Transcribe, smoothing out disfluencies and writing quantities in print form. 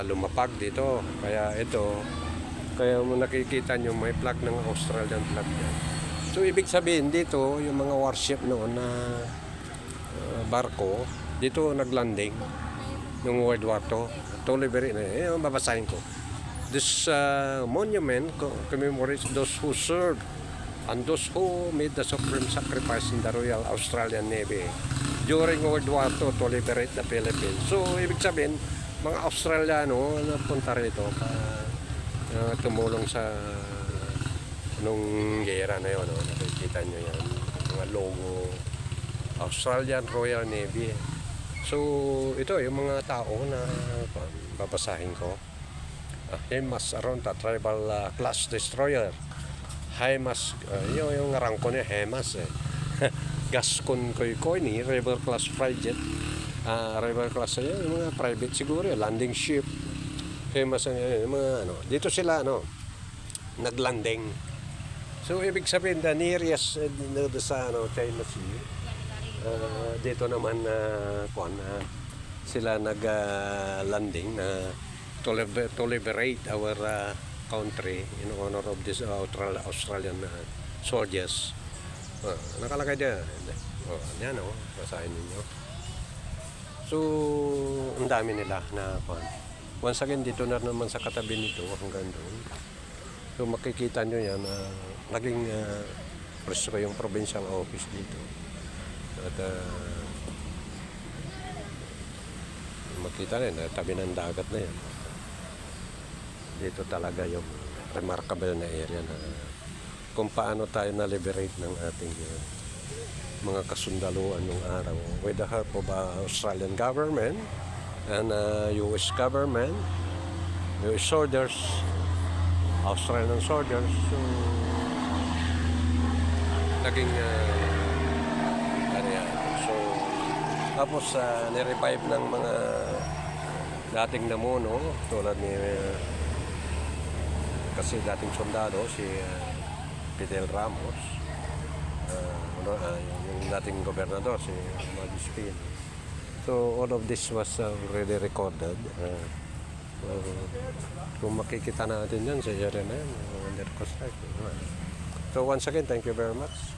lumapag dito. Kaya ito, kaya mo nakikita nyo may flag ng Australian flag yan. So ibig sabihin dito, yung mga warship noon na barko, dito naglanding noong World War II. Toliberi na yun, babasahin ko. This monument commemorates those who served and those who made the supreme sacrifice in the Royal Australian Navy during World War II to liberate the Philippines. So, ibig sabihin, mga Australiano na punta rito tumulong sa nung gera na yun. Nakikita nyo yan, mga logo Australian Royal Navy. So, ito yung mga tao na babasahin ko. HIMARS Aronta Tribal Class Destroyer. HIMARS, yung rangko niya HIMARS Gascon Koykoi, River Class Frigate. River Class yung mga private siguro, landing ship. HIMARS yung mga dito sila naglanding. So ibig sabihin the nearest sa China Sea. Dito naman sila naglanding na to liberate our country in honor of this Australian soldiers. Nakalagay dyan. Yan basahin ninyo. So, ang dami nila na once again, dito na naman sa katabi nito hanggang doon. So, makikita nyo yan na naging presko yung provincial office dito. At makita rin, tabi ng dagat na yan. Dito talaga yung remarkable na area na kung paano tayo na-liberate ng ating mga kasundaluan nung araw with the help of Australian government and US government, US soldiers, Australian soldiers. So, naging so, tapos nirevive ng mga dating namuno tulad ni kasi dating sundalo si Fidel Ramos, yung dating gobernador si Magispin. So all of this was already recorded. Kung makikita natin yan sa area na yan, under construction. So once again, thank you very much.